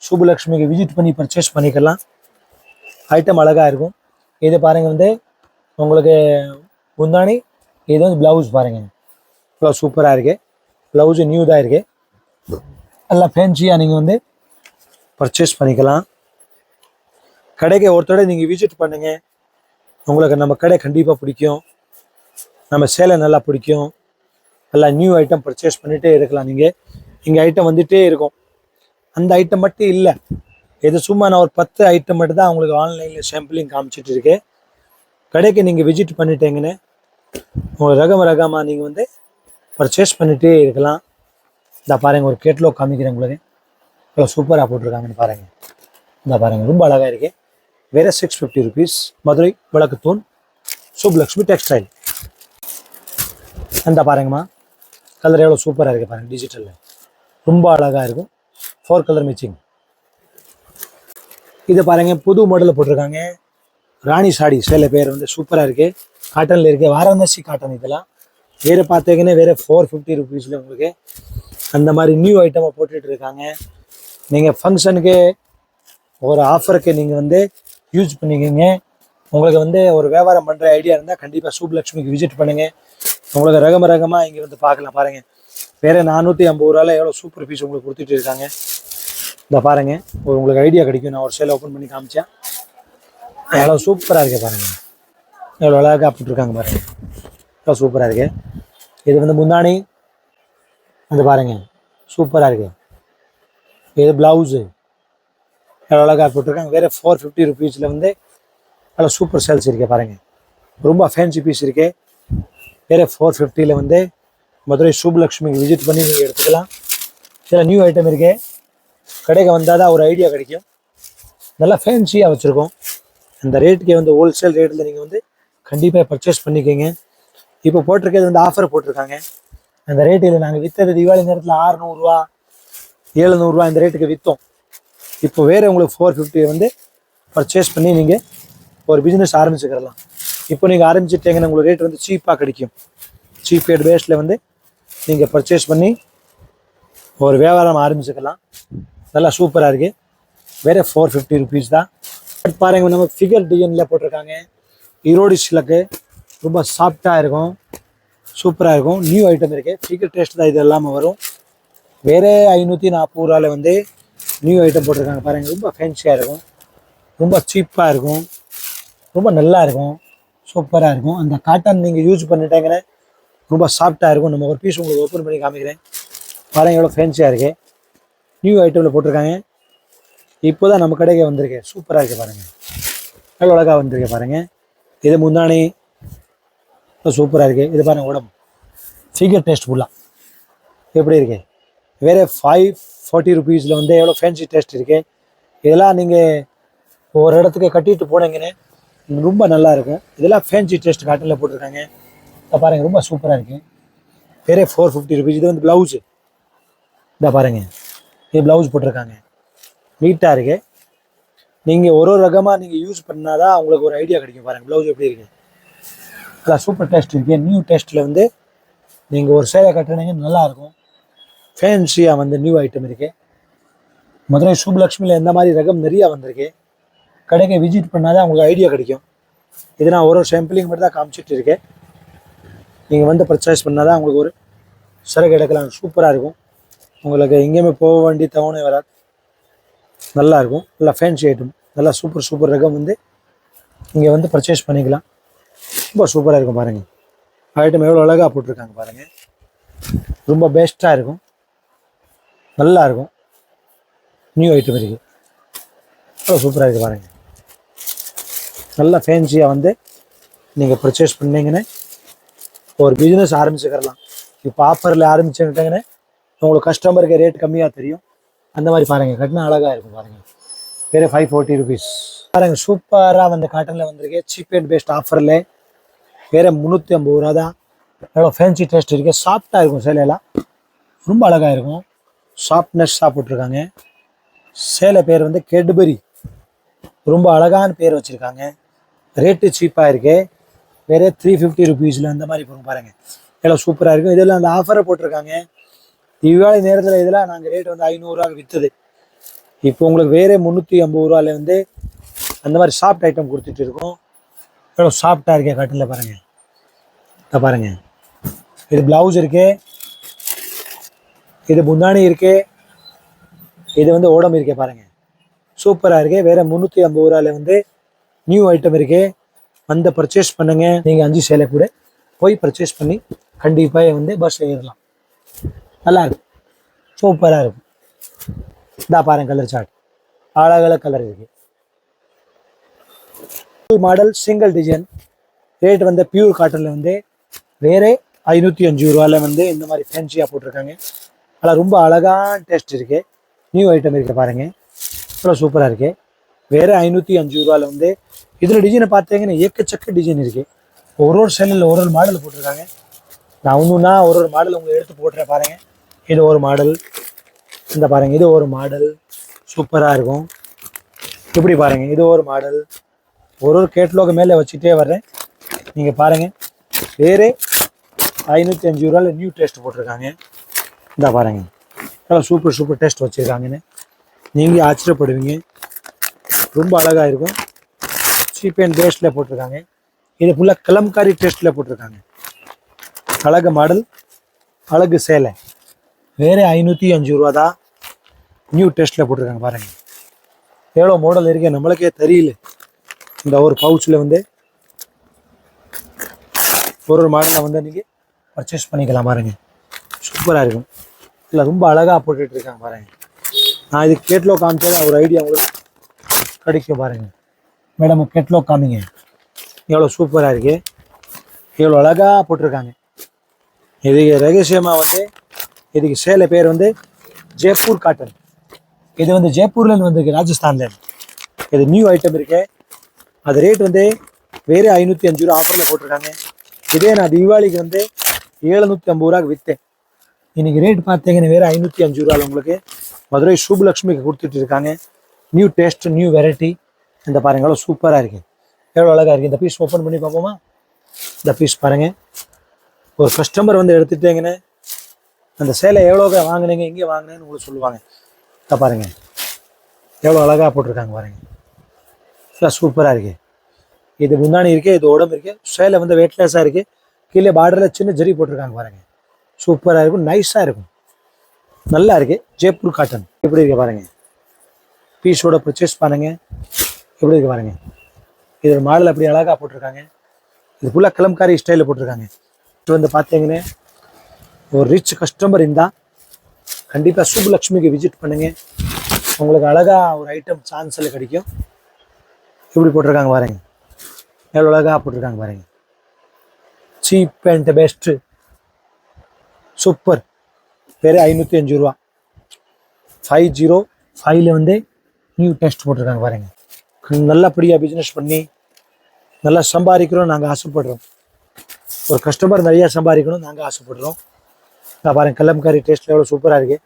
சுப்புலக்ஷ்மிக்கு விசிட் பண்ணி பர்ச்சேஸ் பண்ணிக்கலாம். ஐட்டம் அழகாக இருக்கும். இது பாருங்கள் வந்து உங்களுக்கு முந்தானி, இது வந்து ப்ளவுஸ் பாருங்கள், இவ்வளோ சூப்பராக இருக்குது. ப்ளவுஸு நியூ தான் இருக்குது. நல்லா ஃபேன்சியாக நீங்கள் வந்து பர்ச்சேஸ் பண்ணிக்கலாம். கடைக்கு ஒருத்தோட நீங்கள் விசிட் பண்ணுங்கள், உங்களுக்கு நம்ம கடை கண்டிப்பாக பிடிக்கும். நம்ம சேலை நல்லா பிடிக்கும். நல்லா நியூ ஐட்டம் பர்ச்சேஸ் பண்ணிகிட்டே இருக்கலாம். நீங்கள் இங்கே ஐட்டம் வந்துகிட்டே இருக்கும். அந்த ஐட்டம் மட்டும் இல்லை, இது சும்மா நான் ஒரு 10 ஐட்டம் மட்டும் தான் உங்களுக்கு ஆன்லைனில் சாம்பிளிங் காமிச்சிட்டு இருக்கேன். கடைக்கு நீங்கள் விசிட் பண்ணிட்டீங்கன்னு உங்கள் ரகமாக நீங்கள் வந்து பர்ச்சேஸ் பண்ணிகிட்டே இருக்கலாம். இந்த பாருங்கள் ஒரு கேட்லாக் காமிக்கிறேன் உங்களுக்கு, இவ்வளோ சூப்பராக போட்டிருக்காங்கன்னு பாருங்கள். இந்த பாருங்கள் ரொம்ப அழகாக இருக்குது. வேறு 650 ருபீஸ். மதுரை வழக்குத்தூண் சுப்புலக்ஷ்மி டெக்ஸ்டைல். அந்த பாருங்கம்மா, கலர் எவ்வளோ சூப்பராக இருக்குது பாருங்கள். டிஜிட்டலில் ரொம்ப அழகாக இருக்கும். 4 கலர் மேட்சிங். இது பாருங்கள், புது மாடலில் போட்டிருக்காங்க. ராணி சாடி சேலை பேர் வந்து சூப்பராக இருக்குது. காட்டனில் இருக்குது, வாரணாசி காட்டன். இதெல்லாம் வேறு பார்த்தீங்கன்னா வேறு 450 ருபீஸில் உங்களுக்கு அந்த மாதிரி நியூ ஐட்டமாக போட்டுட்டு இருக்காங்க. நீங்கள் ஃபங்க்ஷனுக்கு ஒரு ஆஃபருக்கு நீங்கள் வந்து யூஸ் பண்ணிக்கோங்க. உங்களுக்கு வந்து ஒரு வியாபாரம் பண்ணுற ஐடியா இருந்தால் கண்டிப்பாக சூப்லக்ஷ்மிக்கு விசிட் பண்ணுங்கள். உங்களுக்கு ரகமாக இங்கே வந்து பார்க்கலாம். பாருங்கள், வேறு 450 ரூபாயில் எவ்வளோ சூப்பர் பீஸ் உங்களுக்கு கொடுத்துட்டு இருக்காங்க. இந்த பாருங்கள், உங்களுக்கு ஐடியா கிடைக்கும். நான் ஒரு சேலை ஓப்பன் பண்ணி காமிச்சேன். எவ்வளோ சூப்பராக இருக்குது பாருங்கள். எவ்வளோ அழகாக போட்டுருக்காங்க பாருங்கள். எவ்வளோ சூப்பராக இருக்குது. இது வந்து முந்தானி. அது பாருங்கள், சூப்பராக இருக்குது. இது ப்ளவுஸு எவ்வளோ அழகாக போட்டிருக்காங்க. வேறு 450 ருபீஸில் வந்து எவ்வளோ சூப்பர் சேல்ஸ் இருக்குது பாருங்கள். ரொம்ப ஃபேன்சி பீஸ் இருக்குது. வேறு 450 வந்து மதுரை சூப்லக்ஷ்மிக்கு விசிட் பண்ணி நீங்கள் எடுத்துக்கலாம். இதில் நியூ ஐட்டம் இருக்குது. கடைக்கு வந்தால் தான் ஒரு ஐடியா கிடைக்கும். நல்லா ஃபேன்சியாக வச்சுருக்கோம். அந்த ரேட்டுக்கே வந்து ஹோல்சேல் ரேட்டில் நீங்கள் வந்து கண்டிப்பாக பர்ச்சேஸ் பண்ணிக்கோங்க. இப்போ போட்டிருக்கிறது வந்து ஆஃபர் போட்டிருக்காங்க. அந்த ரேட்டில் நாங்கள் விற்றது தீபாவளி நேரத்தில் 600 ரூபா 700 ரூபா இந்த ரேட்டுக்கு விற்றோம். இப்போ வேறு உங்களுக்கு 450 வந்து பர்ச்சேஸ் பண்ணி நீங்கள் ஒரு பிஸ்னஸ் ஆரம்பிச்சுக்கிறலாம். இப்போ நீங்கள் ஆரம்பிச்சிட்டிங்கன்னா உங்களுக்கு ரேட் வந்து சீப்பாக கிடைக்கும். சீப் ரேட் பேஸில் வந்து நீங்கள் பர்ச்சேஸ் பண்ணி ஒரு வியாபாரம் ஆரம்பிச்சுக்கலாம். நல்லா சூப்பராக இருக்குது. வேறு 450 ருபீஸ் தான். பாருங்கள், நம்ம ஃபிகர் டிசைனில் போட்டிருக்காங்க. ஈரோடு சிலக்கு ரொம்ப சாஃப்டாக இருக்கும், சூப்பராக இருக்கும். நியூ ஐட்டம் இருக்குது. ஃபிகர் டேஸ்ட் தான் இது எல்லாமே வரும். வேறு 540 ரூபாவில் வந்து நியூ ஐட்டம் போட்டிருக்காங்க பாருங்கள். ரொம்ப ஃபேன்சியாக இருக்கும், ரொம்ப சீப்பாக இருக்கும், ரொம்ப நல்லா இருக்கும், சூப்பராக இருக்கும். அந்த காட்டன் நீங்கள் யூஸ் பண்ணிட்டாங்கன்னா ரொம்ப சாஃப்டாக இருக்கும். நம்ம ஒரு பீஸ் உங்களுக்கு ஓப்பன் பண்ணி காமிக்கிறேன் பாருங்கள். எவ்வளோ ஃபேன்சியாக இருக்குது. நியூ ஐட்டமில் போட்டிருக்காங்க. இப்போ தான் நம்ம கடைக்கு வந்திருக்கு. சூப்பராக இருக்குது பாருங்கள். எவ்வளோ அழகாக வந்திருக்கு பாருங்கள். இது முந்தானி சூப்பராக இருக்குது. இது பாருங்கள், உடம்பு ஃபிகர் டேஸ்ட் ஃபுல்லாக எப்படி இருக்குது. வேறு 540 ருபீஸில் வந்து எவ்வளோ ஃபேன்சி டேஸ்ட் இருக்குது. இதெல்லாம் நீங்கள் ஒரு இடத்துக்கு கட்டிட்டு போனீங்கன்னு ரொம்ப நல்லா இருக்கும். இதெல்லாம் ஃபேன்சி டேஸ்ட் காட்டனில் போட்டிருக்காங்க. இதை பாருங்கள், ரொம்ப சூப்பராக இருக்குது. வேறு 450 ருபீஸ். இது வந்து ப்ளவுஸு. இதை பாருங்கள், இது ப்ளவுஸ் போட்டிருக்காங்க. நீட்டாக இருக்குது. நீங்கள் ஒரு ரகமாக நீங்கள் யூஸ் பண்ணால் தான் உங்களுக்கு ஒரு ஐடியா கிடைக்கும். பாருங்கள் ப்ளவுஸ் எப்படி இருக்குது. நல்லா சூப்பர் டேஸ்ட் இருக்குது. நியூ டேஸ்ட்டில் வந்து நீங்கள் ஒரு சேலை கட்டுனீங்க நல்லாயிருக்கும். ஃபேன்சியாக வந்து நியூ ஐட்டம் இருக்குது. மதுரை சூப்லக்ஷ்மியில் இந்த மாதிரி ரகம் நிறையா வந்திருக்கு. கடைக்கு விசிட் பண்ணால் தான் உங்களுக்கு ஐடியா கிடைக்கும். இது நான் ஒரு சாம்பிளிங் மட்டும் தான் காமிச்சிட்டு இருக்கேன். நீங்கள் வந்து பர்ச்சேஸ் பண்ணால் தான் உங்களுக்கு ஒரு சரக்கு எடுக்கலாம். சூப்பராக இருக்கும். உங்களுக்கு எங்கேயுமே போக வேண்டிய தவணை வராது. நல்லாயிருக்கும். நல்லா ஃபேன்சி ஐட்டம், நல்லா சூப்பர் ரகம் வந்து இங்கே வந்து பர்ச்சேஸ் பண்ணிக்கலாம். ரொம்ப சூப்பராக இருக்கும் பாருங்கள். ஐட்டம் எவ்வளோ அழகாக போட்டிருக்காங்க பாருங்கள். ரொம்ப பெஸ்ட்டாக இருக்கும், நல்லாயிருக்கும். நியூ ஐட்டம் இருக்குது. அவ்வளோ சூப்பராக இருக்குது பாருங்கள். நல்லா ஃபேன்சியாக வந்து நீங்கள் பர்ச்சேஸ் பண்ணிங்கன்னு ஒரு பிஸ்னஸ் ஆரம்பிச்சுக்கிறலாம். இப்போ ஆஃபரில் ஆரம்பிச்சுக்கிட்டீங்கன்னு உங்களுக்கு கஸ்டமருக்கு ரேட் கம்மியாக தெரியும். அந்த மாதிரி பாருங்கள், கட்டினா அழகாக இருக்கும் பாருங்கள். வேறு 540 ருபீஸ் பாருங்கள். சூப்பராக வந்து காட்டனில் வந்திருக்கு. சீப் அண்ட் பெஸ்ட் ஆஃபரில் வேறு 350 ரூபா தான். எவ்வளோ ஃபேன்சி டேஸ்ட் இருக்குது. சாஃப்டாக இருக்கும். சேலையெல்லாம் ரொம்ப அழகாக இருக்கும். சாஃப்ட்னஸ்ஸாக போட்டிருக்காங்க. சேலை பேர் வந்து கெட்பரி. ரொம்ப அழகான பேர் வச்சுருக்காங்க. ரேட்டு சீப்பாக இருக்குது. வேறு 350 ருபீஸில் அந்த மாதிரி போகும் பாருங்கள். எவ்வளோ சூப்பராக இருக்கும். இதெல்லாம் அந்த ஆஃபரை போட்டிருக்காங்க. தீபாவளி நேரத்தில் இதெல்லாம் நாங்கள் ரேட் வந்து 500 ரூபா விற்றுது. இப்போ உங்களுக்கு வேறு 350 ரூபாவில் வந்து அந்த மாதிரி சாஃப்ட் ஐட்டம் கொடுத்துட்டு இருக்கோம். எவ்வளோ சாஃப்டாக இருக்கே காட்டனில் பாருங்கள். இதை பாருங்கள், இது ப்ளவுஸ் இருக்குது, இது முந்தானி இருக்குது, இது வந்து ஓடம் இருக்கே பாருங்கள். சூப்பராக இருக்குது. வேறு 350 ரூபாவில் வந்து நியூ ஐட்டம் இருக்குது. வந்து பர்ச்சேஸ் பண்ணுங்கள். நீங்கள் 5 சேலை கூட போய் பர்ச்சேஸ் பண்ணி கண்டிப்பாக வந்து பஸ் ஏறலாம். நல்லா இருக்கும், சூப்பராக இருக்கும். இதா பாருங்கள், கலர் சார்ட் அழகழக கலர் இருக்குது. Model single design. ரேட் வந்து பியூர் காட்டனில் வந்து வேறு 505 ரூபாயில் வந்து இந்த மாதிரி ஃபேன்சியாக போட்டிருக்காங்க. அதில் ரொம்ப அழகான டேஸ்ட் இருக்குது. நியூ ஐட்டம் இருக்குது பாருங்கள். இவ்வளோ சூப்பராக இருக்குது. வேறு 505 ரூபாயில் வந்து இதில் டிசைனை பார்த்தீங்கன்னா ஏக்கச்சக்க டிசைன் இருக்குது. ஒரு சேனலில் ஒரு மாடல் போட்டிருக்காங்க. நான் ஒன்றுன்னா ஒரு மாடல் உங்களுக்கு எடுத்து போட்டுறேன் பாருங்கள். இது ஒரு மாடல், இந்த பாருங்கள் இது ஒரு மாடல் சூப்பராக இருக்கும். இப்படி பாருங்கள் இது ஒரு மாடல். ஒரு கேட்லாக் மேலே வச்சுட்டே வர்றேன். நீங்கள் பாருங்கள் வேறு 505 ரூபாயில் நியூ டேஸ்ட் போட்டிருக்காங்க. இந்த பாருங்கள் நல்லா சூப்பர் டேஸ்ட் வச்சுருக்காங்கன்னு நீங்கள் ஆச்சரியப்படுவீங்க. ரொம்ப அழகாக இருக்கும். சீப் அண்ட் பேஸ்டில் போட்டிருக்காங்க. இது ஃபுல்லாக கலம்காரி டேஸ்ட்டில் போட்டிருக்காங்க. அழகு மாடல், அழகு சேலை. வேறு 505 ரூபா தான். நியூ டேஸ்ட்டில் போட்டிருக்காங்க பாருங்கள். எவ்வளோ மாடல் இருக்கு நம்மளுக்கே தெரியல. இந்த ஒரு பவுச்சில் வந்து ஒரு மாடலை வந்து நீங்கள் பர்ச்சேஸ் பண்ணிக்கலாம் பாருங்கள். சூப்பராக இருக்கும். இல்லை ரொம்ப அழகாக போட்டுட்டு இருக்காங்க பாருங்கள். நான் இது கேட்லாக் காமிச்சா ஒரு ஐடியா உங்களுக்கு கிடைக்கும் பாருங்கள். மேடம் கேட்லாக் காமிங்க. எவ்வளோ சூப்பராக இருக்கு, எவ்வளோ அழகாக போட்டிருக்காங்க. இதுக்கு ரகசியமாக வந்து இதுக்கு சேலை பேர் வந்து ஜெய்ப்பூர் காட்டன். இது வந்து ஜெய்ப்பூர்லேருந்து வந்திருக்கு, ராஜஸ்தான்லேருந்து. இது நியூ ஐட்டம் இருக்கு. அது ரேட் வந்து வேறு 505 ரூபா ஆஃபரில் போட்டிருக்காங்க. இதே நான் தீபாவளிக்கு வந்து 750 ரூபாய்க்கு விற்றேன். இன்றைக்கி ரேட் பார்த்தீங்கன்னா வேறு 505 ரூபாவில் உங்களுக்கு மதுரை சுப்லக்ஷ்மிக்கு கொடுத்துட்டு இருக்காங்க. New taste, new variety. இந்த பாருங்க எவ்வளோ சூப்பராக இருக்குது, எவ்வளோ அழகாக இருக்குது. இந்த பீஸ் ஓப்பன் பண்ணி பார்ப்போமா? இந்த பீஸ் பாருங்கள். ஒரு கஸ்டமர் வந்து எடுத்துட்டீங்கன்னு அந்த சேலை எவ்வளோ வாங்கினீங்க, இங்கே வாங்கினேன்னு உங்களுக்கு சொல்லுவாங்க. இதை பாருங்கள் எவ்வளோ அழகாக போட்டிருக்காங்க பாருங்கள். சூப்பராக இருக்குது. இது முந்தானி இருக்குது, இது உடம்பு இருக்குது. சேலை வந்து வெயிட்லெஸ்ஸாக இருக்குது. கீழே பார்டரில் சின்ன ஜரி போட்டிருக்காங்க பாருங்கள். சூப்பராக இருக்கும், நைஸாக இருக்கும், நல்லா இருக்குது. ஜெய்ப்பூர் காட்டன் எப்படி இருக்கு பாருங்கள். பீஸோட பர்ச்சேஸ் பாருங்கள் எப்படி இருக்கு பாருங்கள். இது மாடல் அப்படி அழகாக போட்டிருக்காங்க. இது ஃபுல்லாக கலம்காரி ஸ்டைலில் போட்டிருக்காங்க. இது வந்து பார்த்தீங்கன்னா ஒரு ரிச் கஸ்டமர் இருந்தால் கண்டிப்பாக சுப்லக்ஷ்மிக்கு விசிட் பண்ணுங்கள். உங்களுக்கு அழகாக ஒரு ஐட்டம் சான்ஸில் கிடைக்கும். எப்படி போட்டிருக்காங்க பாருங்கள், எவ்வளோ அழகாக போட்டிருக்காங்க பாருங்கள். Cheap and best, super. வேறு 505 ரூபா. 505ல் வந்து நியூ டெஸ்ட் போட்டிருக்காங்க பாருங்கள். நல்லபடியாக பிஸ்னஸ் பண்ணி நல்லா சம்பாதிக்கிறோம் நாங்கள் ஆசைப்படுறோம். ஒரு கஸ்டமர் நிறையா சம்பாதிக்கணும் நாங்கள் ஆசைப்படுறோம். நான் பாருங்கள் கலம்காரி டேஸ்ட்டில் எவ்வளோ சூப்பராக இருக்குது.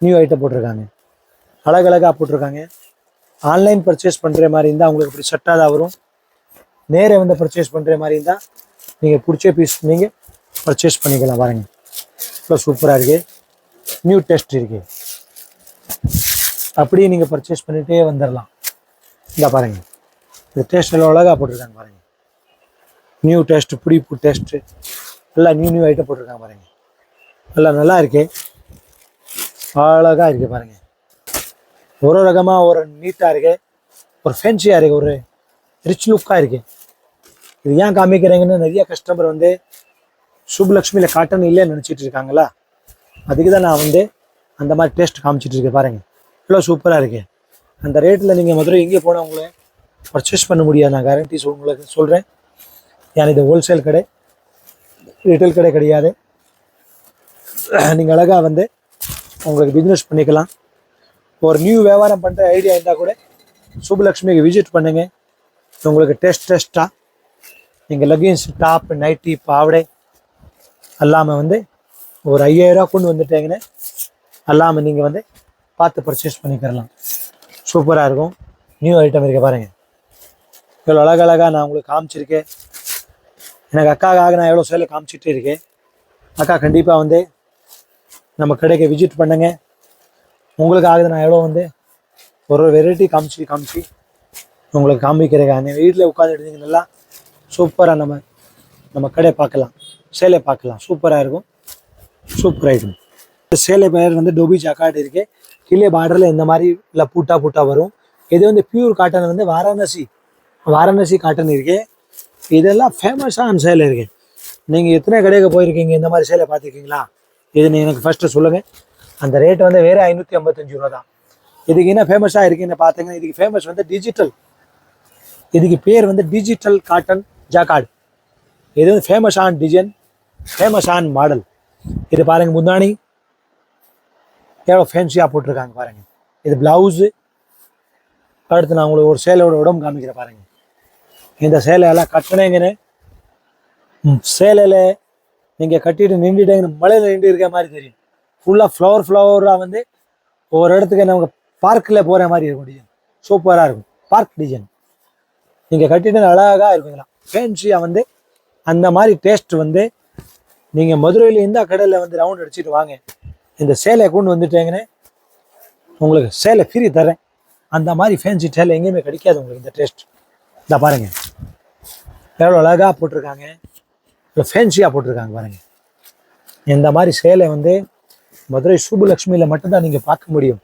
நியூ ஐட்டம் போட்டிருக்காங்க, அழகழகாக போட்டிருக்காங்க. ஆன்லைன் பர்ச்சேஸ் பண்ணுற மாதிரி இருந்தால் உங்களுக்கு இப்படி செட்டாக தான் வரும். நேரே வந்து பர்ச்சேஸ் பண்ணுற மாதிரி இருந்தால் நீங்கள் பிடிச்ச பீஸ் நீங்கள் பர்ச்சேஸ் பண்ணிக்கலாம் பாருங்கள். இவ்வளோ சூப்பராக இருக்குது. நியூ டெஸ்ட் இருக்குது. அப்படியே நீங்கள் பர்ச்சேஸ் பண்ணிகிட்டே வந்துடலாம். இந்த பாருங்கள் இந்த டேஸ்ட் எல்லாம் அழகாக போட்டிருக்காங்க பாருங்கள். நியூ டேஸ்ட்டு, பிடிப்பு டேஸ்ட்டு எல்லாம் நியூ ஐட்டம் போட்டிருக்காங்க பாருங்கள். எல்லாம் நல்லா இருக்கு, அழகாக இருக்குது பாருங்கள். ஒரு ரகமாக ஒரு நீட்டாக இருக்குது, ஒரு ஃபேன்சியாக இருக்குது, ஒரு ரிச் லுக்காக இருக்குது. இது ஏன் காமிக்கிறீங்கன்னு நிறைய கஸ்டமர் வந்து சுப்லக்ஷ்மியில் காட்டன் இல்லைன்னு நினச்சிட்டு இருக்காங்களா, அதுக்கு தான் நான் வந்து அந்த மாதிரி டேஸ்ட் காமிச்சிட்டு இருக்கேன் பாருங்கள். இவ்வளோ சூப்பராக இருக்குது. அந்த ரேட்டில் நீங்கள் மதுரை எங்கே போனால் உங்களை பர்ச்சேஸ் பண்ண முடியாது. நான் கேரண்டி உங்களுக்கு சொல்கிறேன். ஏன்னா இது ஹோல்சேல் கடை, ரீட்டைல் கடை கிடையாது. நீங்கள் அழகாக வந்து உங்களுக்கு பிஸ்னஸ் பண்ணிக்கலாம். ஒரு நியூ வியாபாரம் பண்ணுற ஐடியா இருந்தால் கூட சுப்லக்ஷ்மிக்கு விசிட் பண்ணுங்க. உங்களுக்கு டேஸ்ட்டாக நீங்கள் லெகின்ஸ், டாப், நைட்டி, பாவடை எல்லாமே வந்து ஒரு 5000 ரூபா கொண்டு வந்துட்டீங்கன்னு எல்லாமே நீங்கள் வந்து பார்த்து பர்ச்சேஸ் பண்ணிக்கிறலாம். சூப்பராக இருக்கும். நியூ ஐட்டம் இருக்க பாருங்கள். இவ்வளோ அழகழகாக நான் உங்களுக்கு காமிச்சிருக்கேன். எனக்கு அக்காக்காக நான் எவ்வளோ சேலை காமிச்சிட்டே இருக்கேன். அக்கா கண்டிப்பாக வந்து நம்ம கடைக்கு விசிட் பண்ணுங்க. உங்களுக்காக நான் எவ்வளோ வந்து ஒரு வெரைட்டி காமிச்சு உங்களுக்கு காமிக்கிறேன். வீட்டில் உட்காந்துட்டு நல்லா சூப்பராக நம்ம கடை பார்க்கலாம், சேலை பார்க்கலாம். சூப்பராக இருக்கும், சூப்பர் ஐட்டம். இந்த சேலை பேர் வந்து டோபி ஜாக்காட் இருக்குது. கீழே பார்டரில் இந்த மாதிரி இல்லை பூட்டா வரும். இது வந்து பியூர் காட்டன் வந்து வாரணாசி காட்டன் இருக்குது. இதெல்லாம் ஃபேமஸான சேலை இருக்குது. நீங்கள் எத்தனை கடைக்கு போயிருக்கீங்க, இந்த மாதிரி சேலை பார்த்துருக்கீங்களா? இது நீங்கள் எனக்கு ஃபஸ்ட்டு சொல்லுங்கள். அந்த ரேட் வந்து வேறு 555 ரூபா தான். இதுக்கு என்ன ஃபேமஸாக இருக்குன்னு பார்த்தீங்கன்னா, இதுக்கு ஃபேமஸ் வந்து டிஜிட்டல். இதுக்கு பேர் வந்து டிஜிட்டல் காட்டன் ஜாக்கார்டு. இது வந்து ஃபேமஸான டிசைன், ஃபேமஸான மாடல். இது பாருங்கள், முந்தானி எவ்வளோ ஃபேன்சியாக போட்டிருக்காங்க பாருங்கள். இது ப்ளவுஸு. அடுத்து நான் உங்களுக்கு ஒரு சேலையோட உடம்பு காமிக்கிறேன் பாருங்கள். இந்த சேலையெல்லாம் கட்டினேங்கன்னு சேலையில் நீங்கள் கட்டிட்டு நின்றுட்டீங்கன்னா மழையில் நின்று இருக்க மாதிரி தெரியும். ஃபுல்லாக ஃப்ளவராக வந்து ஒரு இடத்துக்கு நமக்கு பார்க்கில் போகிற மாதிரி இருக்கும். டிசைன் சூப்பராக இருக்கும். பார்க் டிசைன் நீங்கள் கட்டிட்டு அழகாக இருக்குங்களா. ஃபேன்சியாக வந்து அந்த மாதிரி டேஸ்ட் வந்து நீங்கள் மதுரையில் இந்த கடையில் வந்து ரவுண்ட் அடிச்சுட்டு வாங்க. இந்த சேலையை கொண்டு வந்துட்டேங்கன்னு உங்களுக்கு சேலை ஃப்ரீ தரேன். அந்த மாதிரி ஃபேன்சி சேலை எங்கேயுமே கிடைக்காது உங்களுக்கு இந்த டேஸ்ட். இந்த பாருங்கள் எவ்வளோ அழகாக போட்டிருக்காங்க, இவ்வளோ ஃபேன்சியாக போட்டிருக்காங்க பாருங்கள். இந்த மாதிரி சேலை வந்து மதுரை சுப்புலக்ஷ்மியில் மட்டும்தான் நீங்கள் பார்க்க முடியும்.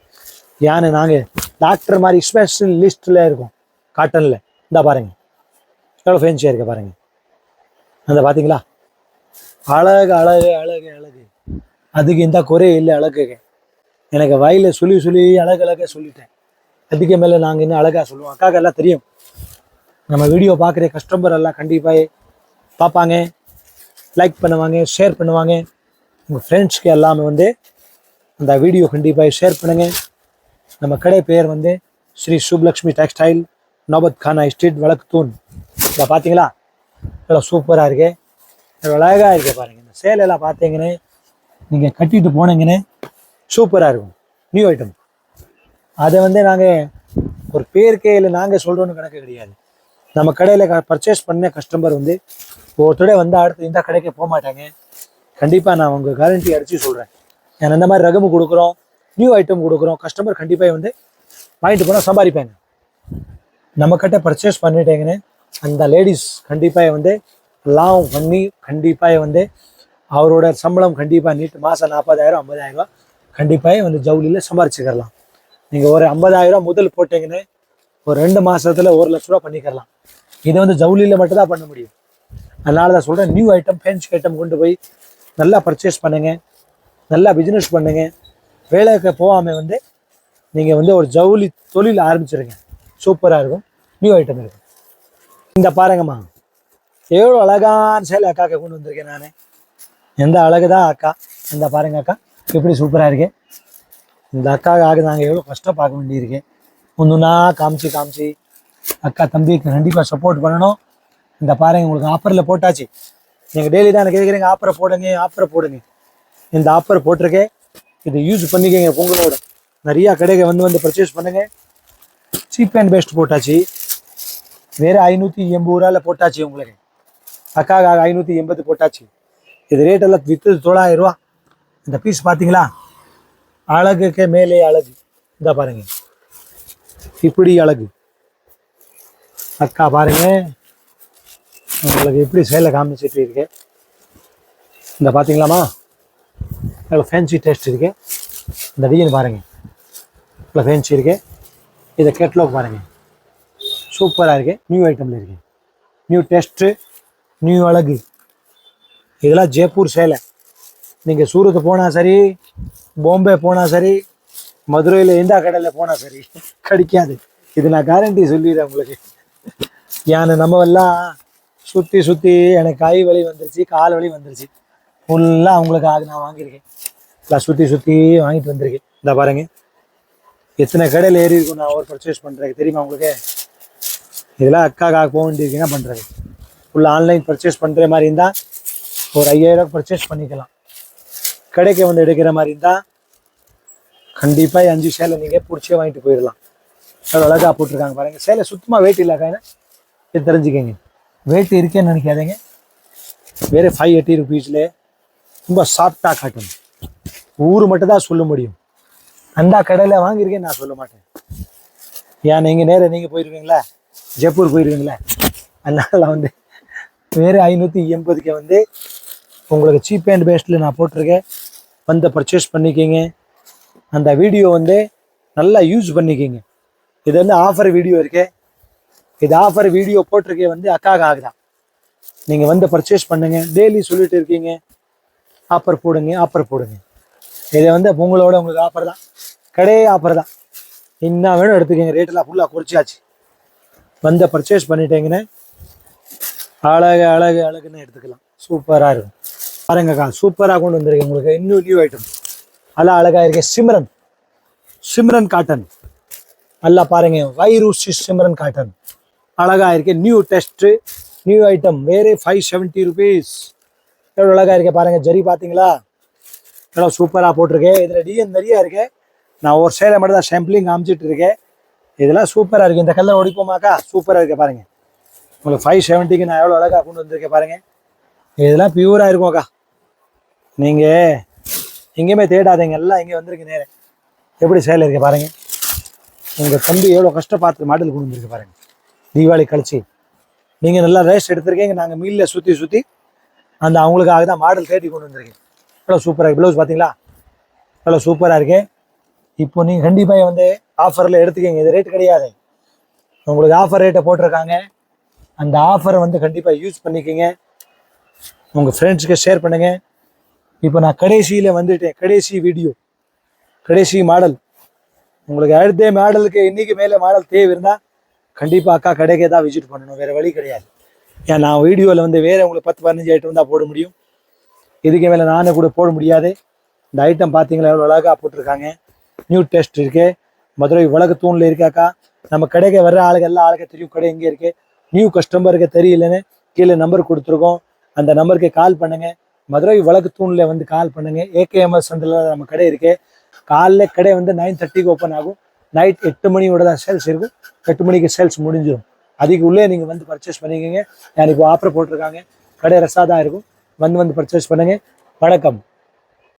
ஏன்னு நாங்கள் டாக்டர் மாதிரி ஸ்பெஷல் லிஸ்ட்டில் இருக்கோம் காட்டனில். இந்த பாருங்கள் எவ்வளோ ஃபேன்சியாக இருக்க பாருங்கள். அந்த பார்த்தீங்களா அழகு அழகு அழகு அழகு. அதுக்கு இந்த குறையே இல்லை அழகுக்கு. எனக்கு வயலில் சொல்லி அழகு அழகாக சொல்லிட்டேன். அதுக்கு மேலே நாங்கள் இன்னும் அழகாக சொல்லுவோம். அக்காவுக்கு எல்லாம் தெரியும். நம்ம வீடியோ பார்க்குற கஸ்டமர் எல்லாம் கண்டிப்பாக பார்ப்பாங்க, லைக் பண்ணுவாங்க, ஷேர் பண்ணுவாங்க. உங்கள் ஃப்ரெண்ட்ஸ்க்கு எல்லாமே வந்து அந்த வீடியோ கண்டிப்பாக ஷேர் பண்ணுங்கள். நம்ம கடை பேர் வந்து ஸ்ரீ சுப்புலக்ஷ்மி டெக்ஸ்டைல், நௌபத் கானா ஸ்ட்ரீட், வழக்குத்தூண். இதை பார்த்தீங்களா எவ்வளோ சூப்பராக இருக்கு, எவ்வளோ அழகாக இருக்கு பாருங்கள். இந்த சேலையெல்லாம் பார்த்தீங்கன்னு நீங்கள் கட்டிட்டு போனீங்கன்னு சூப்பராக இருக்கும். New item. அதை வந்து நாங்கள் ஒரு பேருக்கே இல்லை நாங்கள் சொல்கிறோன்னு கணக்கு கிடையாது. நம்ம கடையில் பர்ச்சேஸ் பண்ண கஸ்டமர் வந்து ஒருத்தோட வந்து அடுத்து இந்த கடைக்கே போக மாட்டாங்க. கண்டிப்பாக நான் உங்கள் கேரண்டி அடித்து சொல்கிறேன். ஏன்னா இந்த மாதிரி ரகமும் கொடுக்குறோம், நியூ ஐட்டம் கொடுக்குறோம். கஸ்டமர் கண்டிப்பாக வந்து வாங்கிட்டு போனால் சம்பாதிப்பாங்க. நம்ம கிட்ட பர்ச்சேஸ் பண்ணிட்டேங்கன்னு அந்த லேடிஸ் கண்டிப்பாக வந்து லாபம் பண்ணி கண்டிப்பாக வந்து அவரோட சம்பளம் கண்டிப்பாக நீட்டு மாதம் 40,000 50,000 ரூபா கண்டிப்பாக வந்து ஜவுளியில் சம்பாரிச்சுக்கலாம். நீங்கள் ஒரு 50,000 ரூபா முதல் போட்டிங்கன்னு ஒரு 2 மாதத்தில் 1 லட்ச ரூபா பண்ணிக்கலாம். இதை வந்து ஜவுளியில் மட்டும்தான் பண்ண முடியும். அதனால தான் சொல்கிறேன், நியூ ஐட்டம் ஃபேன்சி ஐட்டம் கொண்டு போய் நல்லா பர்ச்சேஸ் பண்ணுங்க, நல்லா பிஸ்னஸ் பண்ணுங்க. வேலைக்கு போகாமல் வந்து நீங்கள் வந்து ஒரு ஜவுளி தொழில் ஆரம்பிச்சிருங்க. சூப்பராக இருக்கும். நியூ ஐட்டம் இருக்கும். இந்த பாருங்கம்மா எவ்வளோ அழகான சேலை அக்காக்க கொண்டு வந்திருக்கேன் நான். எந்த அழகு தான் அக்கா. இந்த பாருங்க அக்கா எப்படி சூப்பராக இருக்கு. இந்த அக்காவுக்காக நாங்கள் எவ்வளோ கஷ்டம் பார்க்க வேண்டியிருக்கு. ஒன்றுனா காமிச்சு அக்கா தம்பிக்கு கண்டிப்பாக சப்போர்ட் பண்ணணும். இந்த பாருங்கள் உங்களுக்கு ஆஃபரில் போட்டாச்சு. நீங்கள் டெய்லி தான் கேட்குறீங்க ஆஃபரை போடுங்க. இந்த ஆஃபர் போட்டிருக்கேன், இதை யூஸ் பண்ணிக்கங்க. பொங்கலோட நிறையா கடைக்கு வந்து பர்ச்சேஸ் பண்ணுங்க. சீப் அண்ட் பெஸ்ட் போட்டாச்சு. வேறு 580 ரூபாயில் போட்டாச்சு உங்களுக்கு. அக்காவுக்காக 580 போட்டாச்சு. இது ரேட்டெல்லாம் விற்றது 900 ரூபா. இந்த பீஸ் பார்த்தீங்களா அழகுக்கு மேலே அழகு. இந்த பாருங்க இப்படி அழகு. அக்கா பாருங்க உங்களுக்கு எப்படி சேலை காமிச்சிட்டு இருக்கு. இந்த பார்த்தீங்களாம்மா இவ்வளோ ஃபேன்சி டேஸ்ட் இருக்கு. இந்த டிசைன் பாருங்க இவ்வளோ ஃபேன்சி இருக்கு. இதை கேட்லாக் பாருங்க சூப்பராக இருக்கு. நியூ ஐட்டமில் இருக்கு. நியூ டேஸ்ட்டு, நியூ அழகு. இதெல்லாம் ஜெய்ப்பூர் சேலை. நீங்கள் சூரத் போனால் சரி, பாம்பே போனால் சரி, மதுரையில் எந்த கடையில் போனால் சரி கிடைக்காது. இது நான் கேரண்டி சொல்லிடுறேன் உங்களுக்கு. ஏன்னா நம்ம எல்லாம் சுற்றி எனக்கு கை வலி வந்துருச்சு, கால் வலி வந்துருச்சு. ஃபுல்லாக அவங்களுக்கு நான் வாங்கியிருக்கேன். எல்லாம் சுற்றி வாங்கிட்டு வந்திருக்கேன். இந்த பாருங்க எத்தனை கடையில் ஏறி இருக்கும் நான் ஒரு பர்ச்சேஸ் பண்ணுறேன் தெரியுமா உங்களுக்கு. இதெல்லாம் அக்காக்காக போக வேண்டியிருக்கு. என்ன பண்ணுறது, ஃபுல்லாக ஆன்லைன் பர்ச்சேஸ் பண்ணுற மாதிரி இருந்தால் ஒரு 5000 பர்ச்சேஸ் பண்ணிக்கலாம். கடைக்கு வந்து எடுக்கிற மாதிரி இருந்தால் கண்டிப்பாக 5 சேலை நீங்கள் பிடிச்சே வாங்கிட்டு போயிடலாம். அவ்வளோ அழகாக போட்டிருக்காங்க பாருங்கள். சேலை சுத்தமாக வெயிட் இல்லைக்கா, இது தெரிஞ்சுக்கங்க. வெயிட் இருக்கேன்னு நினைக்காதீங்க. வேறு 580 ருபீஸில் ரொம்ப சாஃப்டாக காட்டும். ஊர் மட்டும் தான் சொல்ல முடியும். அந்த கடையில் வாங்கியிருக்கேன்னு நான் சொல்ல மாட்டேன். ஏன் நீங்கள் போயிருக்கீங்களா, ஜெய்ப்பூர் போயிருக்கீங்களா. அதனால் வந்து வேறு 580க்கு வந்து உங்களுக்கு சீப் அண்ட் பெஸ்ட்டில் நான் போட்டிருக்கேன். வந்து பர்ச்சேஸ் பண்ணிக்கிங்க. அந்த வீடியோ வந்து நல்லா யூஸ் பண்ணிக்கிங்க. இது வந்து ஆஃபர் வீடியோ இருக்கு. இது ஆஃபர் வீடியோ போட்டிருக்கே வந்து அக்காவுக்கு ஆகுதான். நீங்கள் வந்து பர்ச்சேஸ் பண்ணுங்க. டெய்லி சொல்லிட்டு இருக்கீங்க ஆஃபர் போடுங்க. இதை வந்து உங்களோட உங்களுக்கு ஆஃபர் தான், கடையே ஆஃபர் தான். என்ன வேணும் எடுத்துக்கங்க. ரேட்டெல்லாம் ஃபுல்லாக குறைச்சாச்சு. வந்து பர்ச்சேஸ் பண்ணிட்டீங்கன்னு அழகுன்னு எடுத்துக்கலாம். சூப்பராக இருக்கும் பாருங்கக்கா. சூப்பராக கொண்டு வந்திருக்கேன் உங்களுக்கு. இன்னும் நியூ ஐட்டம் நல்லா அழகாக இருக்கு. சிம்ரன் காட்டன் நல்லா பாருங்க. வைரூசி சிம்ரன் காட்டன் அழகாக இருக்கு. New test, new item. வேறு 570 ருபீஸ். எவ்வளோ அழகாக இருக்கே பாருங்கள். ஜரி பார்த்தீங்களா எவ்வளோ சூப்பராக போட்டிருக்கேன். இதில் டிஎன் நிறையா இருக்கு. நான் ஒரு சைடை மட்டும் தான் சாம்பிளிங் காமிச்சிட்டு இருக்கேன். இதெல்லாம் சூப்பராக இருக்குது. இந்த கலர் ஒடிப்போமாக்கா சூப்பராக இருக்குது பாருங்கள். உங்களுக்கு 570க்கு நான் எவ்வளோ அழகாக கொண்டு வந்திருக்கேன் பாருங்கள். இதெல்லாம் பியூராக இருக்கும்க்கா. நீங்கள் எங்கேயுமே தேடாதீங்க, எல்லாம் இங்கே வந்திருக்கு நேரம். எப்படி சேல் இருக்கு பாருங்கள். உங்கள் தம்பி எவ்வளோ கஷ்டப்பாத்து மாடல் கொண்டு வந்திருக்கு பாருங்கள். தீபாவளி கழிச்சு நீங்கள் நல்லா ரேஸ்ட் எடுத்திருக்கீங்க. நாங்கள் மீலில் சுற்றி அந்த அவங்களுக்காக தான் மாடல் தேடி கொண்டு வந்திருக்கேன். எவ்வளோ சூப்பராக இருக்குது. ப்ளவுஸ் பார்த்தீங்களா எவ்வளோ சூப்பராக இருக்குது. இப்போ நீங்கள் கண்டிப்பாக வந்து ஆஃபரில் எடுத்துக்கங்க. இது ரேட் கிடையாது, உங்களுக்கு ஆஃபர் ரேட்டை போட்டிருக்காங்க. அந்த ஆஃபரை வந்து கண்டிப்பாக யூஸ் பண்ணிக்கோங்க. உங்கள் ஃப்ரெண்ட்ஸுக்கு ஷேர் பண்ணுங்கள். இப்போ நான் கடைசியில் வந்துட்டேன். கடைசி வீடியோ, கடைசி மாடல். உங்களுக்கு அடுத்த மாடலுக்கு இன்றைக்கி மேலே மாடல் தேவை இருந்தால் கண்டிப்பாக அக்கா கடைக்கே தான் விசிட் பண்ணணும், வேறு வழி கிடையாது. ஏன் நான் வீடியோவில் வந்து வேறு உங்களுக்கு 10-15 ஐட்டம் தான் போட முடியும். இதுக்கு மேலே நானே கூட போட முடியாது. இந்த ஐட்டம் பார்த்தீங்களா எவ்வளோ அழகாக போட்டிருக்காங்க. நியூ டெஸ்ட் இருக்குது. மதுரை உலகத்தூணில் இருக்காக்கா. நம்ம கடைக்கு வர்ற ஆளுங்க எல்லா ஆளுக்கு தெரியும் கடை எங்கே இருக்குது. நியூ கஸ்டமருக்கு தெரியலன்னு கீழே நம்பர் கொடுத்துருக்கோம். அந்த நம்பருக்கு கால் பண்ணுங்கள். மதுரை உலகத்தூணில் வந்து கால் பண்ணுங்கள். ஏகேஎம்எஸ் சந்தில் நம்ம கடை இருக்குது. காலைல கடை வந்து 9:30க்கு ஓப்பன் ஆகும். நைட் 8 மணியோட தான் சேல்ஸ் இருக்கும். 8 மணிக்கு சேல்ஸ் முடிஞ்சிடும். அதுக்கு உள்ளே நீங்கள் வந்து பர்ச்சேஸ் பண்ணிக்கோங்க. நான் இப்போ ஆஃபர் போட்டிருக்காங்க. கடை ரசாக தான் இருக்கும். வந்து பர்ச்சேஸ் பண்ணுங்கள். வணக்கம்.